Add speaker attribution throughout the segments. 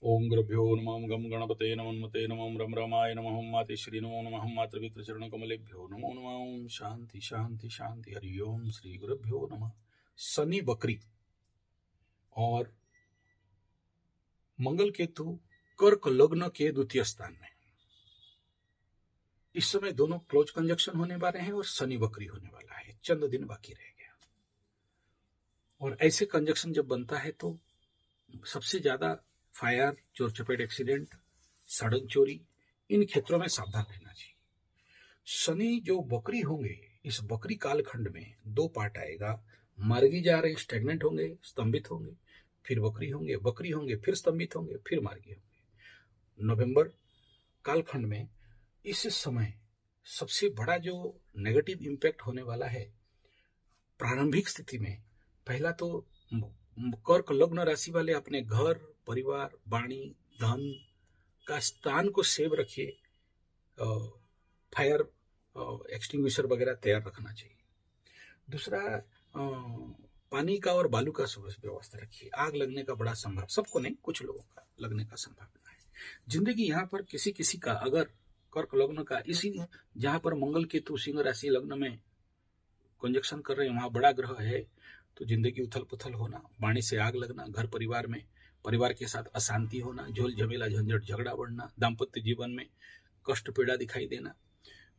Speaker 1: ओम गुरुभ्यो नमः गम गणपते नमोन्मते नमः रम रमाय नमः मातेश्वरी नमो नमः मातृवित्र चरण कमलेभ्यो नमो नमः। ओम शांति शांति शांति। हरि ओम श्री गुरुभ्यो नमः। शनि वक्री और मंगल केतु कर्क लग्न के द्वितीय स्थान में इस समय दोनों क्लोज कंजक्शन होने वाले हैं और शनि वक्री होने वाला है, चंद दिन बाकी रह गया। और ऐसे कंजक्शन जब बनता है तो सबसे ज्यादा फायर, चोर चपेट एक्सीडेंट, सड़क चोरी, इन क्षेत्रों में सावधान रहना चाहिए। शनि जो वक्री होंगे, इस वक्री कालखंड में दो पार्ट आएगा। मार्गी जा रहे स्टेगनेंट होंगे, स्तंभित होंगे, फिर वक्री होंगे, फिर स्तंभित होंगे, फिर मार्गी होंगे। नवंबर कालखंड में इस समय सबसे बड़ा जो नेगेटिव इंपैक्ट होने वाला है प्रारंभिक स्थिति में, पहला तो कर्क लग्न राशि वाले अपने घर, परिवार, वाणी, धन का स्थान को सेव रखिए। फायर एक्सटिंग्विशर वगैरह तैयार रखना चाहिए। दूसरा, पानी का और बालू का व्यवस्था रखिए। आग लगने का बड़ा संभव, सबको नहीं, कुछ लोगों का लगने का संभावना है। जिंदगी यहाँ पर किसी किसी का अगर कर्क लग्न का, इसी जहां पर मंगल केतु सिंह राशि लग्न में कंजक्शन कर रहे हैं, वहां बड़ा ग्रह है, तो जिंदगी उथल पुथल होना, वाणी से आग लगना, घर परिवार में परिवार के साथ अशांति होना, झोल झमेला झंझट झगड़ा बढ़ना, दाम्पत्य जीवन में कष्ट पीड़ा दिखाई देना,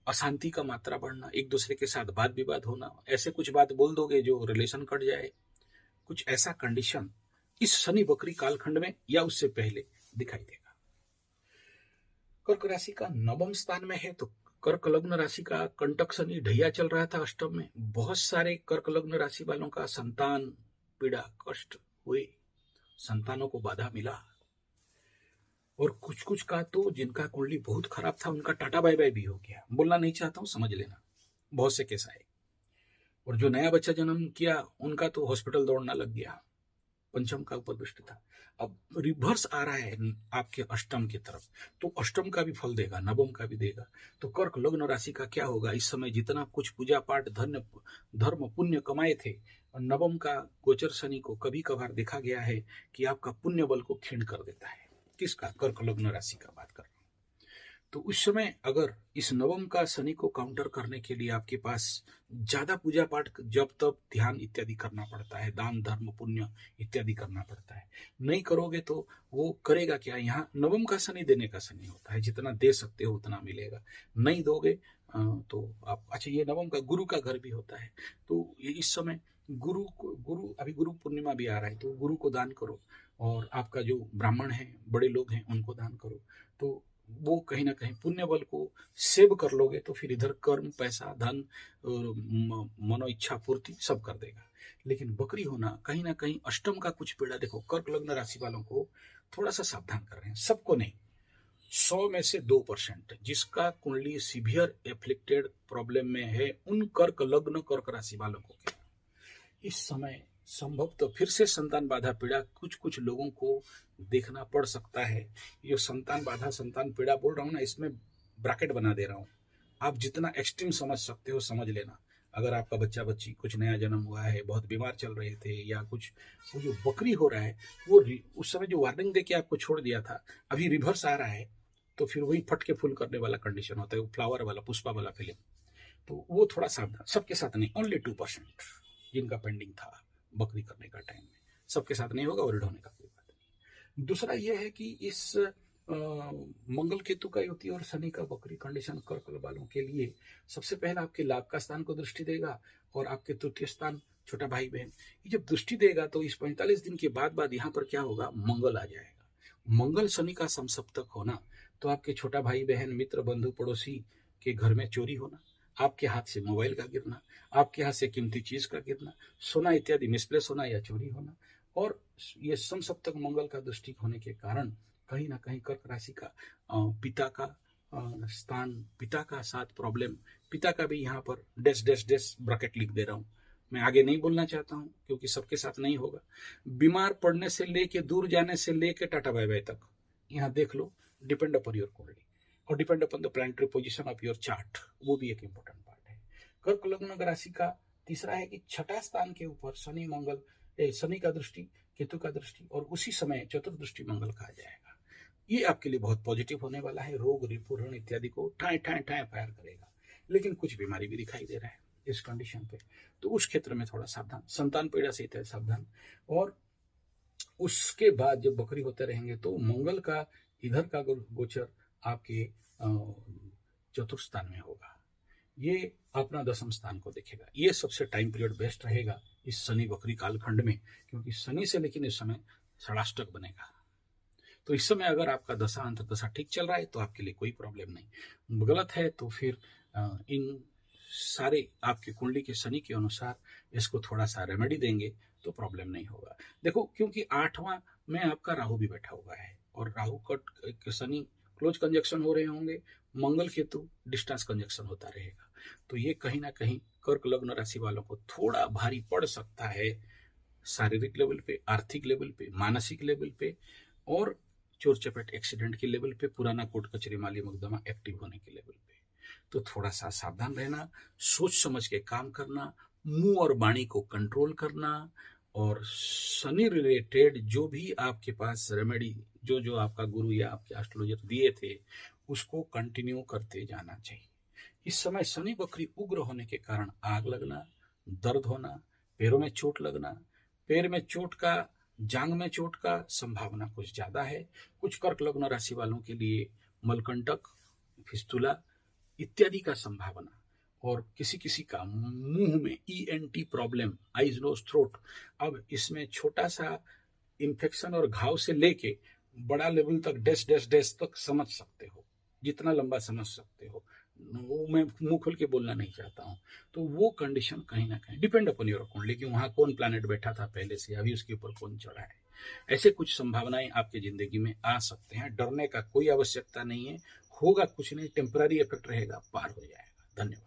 Speaker 1: अशांति का मात्रा बढ़ना, एक दूसरे के साथ वाद विवाद होना, ऐसे कुछ बात बोल दोगे जो रिलेशन कट जाए, कुछ ऐसा कंडीशन इस शनि वक्री कालखंड में या उससे पहले दिखाई देगा। कर्क राशि का नवम स्थान में है, तो कर्क लग्न राशि का कंटक शनि ढैया चल रहा था अष्टम में। बहुत सारे कर्क लग्न राशि वालों का संतान पीड़ा, कष्ट हुए, संतानों को बाधा मिला, और कुछ कुछ का तो जिनका कुंडली बहुत खराब था उनका टाटा बाय बाय भी हो गया। बोलना नहीं चाहता हूं, समझ लेना, बहुत से केस आए। और जो नया बच्चा जन्म किया उनका तो हॉस्पिटल दौड़ना लग गया। पंचम का ऊपर दृष्टि था, अब रिवर्स आ रहा है आपके अष्टम की तरफ, तो अष्टम का भी फल देगा, नवम का भी देगा। तो कर्क लग्न राशि का क्या होगा इस समय? जितना कुछ पूजा पाठ, धर्म पुण्य कमाए थे, नवम का गोचर शनि को कभी कभार देखा गया है कि आपका पुण्य बल को क्षीण कर देता है। किसका? कर्क लग्न राशि का बात कर रहा हूं। तो उस समय अगर इस नवम का शनि को काउंटर करने के लिए आपके पास ज्यादा पूजा पाठ, जब तब ध्यान इत्यादि करना पड़ता है, दान धर्म पुण्य इत्यादि करना पड़ता है, नहीं करोगे तो वो करेगा क्या? यहाँ नवम का शनि देने का शनि होता है, जितना दे सकते हो उतना मिलेगा, नहीं दोगे तो आप, अच्छा ये नवम का गुरु का घर भी होता है, तो ये इस समय अभी गुरु पूर्णिमा भी आ रहा है, तो गुरु को दान करो, और आपका जो ब्राह्मण है, बड़े लोग हैं, उनको दान करो, तो वो कहीं ना कहीं पुण्य बल को सेव कर लोगे, तो फिर इधर कर्म, पैसा, धन, मनो इच्छा पूर्ति सब कर देगा। लेकिन बकरी होना कहीं ना कहीं अष्टम का कुछ पीड़ा, देखो कर्क लग्न राशि वालों को थोड़ा सा सावधान कर रहे हैं, सबको नहीं, 100 में से 2% जिसका कुंडली सीवियर एफ्लिक्टेड प्रॉब्लम में है, उन कर्क लग्न कर्क राशि वालों को इस समय संभव तो फिर से संतान बाधा पीड़ा कुछ कुछ लोगों को देखना पड़ सकता है। ये संतान बाधा, संतान पीड़ा बोल रहा हूं ना, इसमें ब्रैकेट बना दे रहा हूं, आप जितना एक्सट्रीम समझ सकते हो समझ लेना। अगर आपका बच्चा बच्ची कुछ नया जन्म हुआ है, बहुत बीमार चल रहे थे, या कुछ वो जो बकरी हो रहा है, वो उस समय जो वार्निंग दे के आपको छोड़ दिया था, अभी रिवर्स आ रहा है, तो फिर वही फटके फूल करने वाला कंडीशन होता है, वो फ्लावर वाला, पुष्पा वाला फिल्म, तो वो थोड़ा सावधान। सबके साथ नहीं, ओनली 2% जिनका पेंडिंग था बकरी करने का टाइम में, सबके साथ नहीं होगा, वरिड होने का कोई बात नहीं। दूसरा यह है कि इस मंगल केतु का युति और शनि का बकरी कंडीशन कर्क वालों के लिए सबसे पहला आपके लाभ का स्थान को दृष्टि देगा, और आपके तृतीय स्थान, छोटा भाई बहन, ये जब दृष्टि देगा तो इस 45 दिन के बाद यहाँ पर क्या होगा? मंगल आ जाएगा। मंगल शनि का समसप्तक होना, तो आपके छोटा भाई बहन, मित्र, बंधु, पड़ोसी के घर में चोरी होना, आपके हाथ से मोबाइल का गिरना, आपके हाथ से कीमती चीज का गिरना, सोना इत्यादि मिसप्लेस होना या चोरी होना, और ये समसप्तक मंगल का दृष्टि होने के कारण कहीं ना कहीं कर्क राशि का पिता का स्थान, पिता का साथ प्रॉब्लम, पिता का भी यहाँ पर डैश डैश डैश ब्रैकेट लिख दे रहा हूँ, मैं आगे नहीं बोलना चाहता हूँ क्योंकि सबके साथ नहीं होगा। बीमार पड़ने से लेके, दूर जाने से लेके टाटा बाय बाय तक, यहाँ देख लो, डिपेंड अपॉन योर कुंडली और depend upon the planetary position of your chart, वो भी एक इंपॉर्टेंट पार्ट है। कर्क लग्न राशि का तीसरा है कि छठा स्थान के ऊपर शनि का दृष्टि, केतु का दृष्टि, और उसी समय चतुर्दृष्टि मंगल का आ जाएगा। ये आपके लिए बहुत पॉजिटिव होने वाला है। रोग रिपू ऋण इत्यादि को ठाए ठाए ठाए फायर करेगा, लेकिन कुछ बीमारी भी दिखाई दे रहा है इस कंडीशन पे, तो उस क्षेत्र में थोड़ा सावधान। संतान पीड़ा से इतना सावधान। और उसके बाद जब बकरी होते रहेंगे तो मंगल का इधर का गोचर आपके चतुर्थ स्थान में होगा, ये अपना दसम स्थान को देखेगा। ये सबसे टाइम पीरियड बेस्ट रहेगा इस शनि बकरी कालखंड में, क्योंकि शनि से लेकिन इस समय षडाष्टक बनेगा। तो इस समय अगर आपका दशा अंत दशा ठीक चल रहा है तो आपके लिए कोई प्रॉब्लम नहीं, गलत है तो फिर इन सारे आपकी कुंडली के शनि के अनुसार इसको थोड़ा सा रेमेडी देंगे तो प्रॉब्लम नहीं होगा। देखो, क्योंकि 8वां में आपका राहु भी बैठा हुआ है, और Rahu cut Shani close conjunction हो रहे होंगे, मंगल केतु डिस्टेंस कंजक्शन होता रहेगा, तो ये कहीं ना कहीं कर्क लग्न राशि वालों को थोड़ा भारी पड़ सकता है, शारीरिक लेवल पे, आर्थिक लेवल पे, मानसिक लेवल पे, और चोर चपेट एक्सीडेंट के लेवल पे, पुराना कोर्ट कचहरी माली मुकदमा एक्टिव होने के लेवल पे। तो थोड़ा सा सावधान रहना, सोच समझ के काम करना, मुंह और वाणी को कंट्रोल करना, और शनि रिलेटेड जो भी आपके पास रेमेडी जो आपका गुरु या आपके एस्ट्रोलॉजर दिए थे उसको कंटिन्यू करते जाना चाहिए। इस समय शनि बकरी उग्र होने के कारण आग लगना, दर्द होना, पैरों में चोट लगना, पैर में चोट का, जांग में चोट का संभावना कुछ ज्यादा है। कुछ कर्क लग्न राशि वालों के लिए मलकंटक, फिस्तुला इत्यादि का संभावना, और किसी किसी का मुंह में ENT problem, eyes nose throat. अब इसमें छोटा सा इन्फेक्शन और घाव से लेके बड़ा लेवल तक डैश डैश डैश तक समझ सकते हो, जितना लंबा समझ सकते हो, वो मैं मुंह खोल के बोलना नहीं चाहता हूँ। तो वो कंडीशन कहीं ना कहीं डिपेंड अपॉन योर कुंडली कि वहां कौन प्लैनेट बैठा था पहले से, अभी उसके ऊपर कौन चढ़ा है। ऐसे कुछ संभावनाएं आपकी जिंदगी में आ सकते हैं, डरने का कोई आवश्यकता नहीं है, होगा कुछ नहीं, टेम्पररी इफेक्ट रहेगा, पार हो जाएगा। धन्यवाद।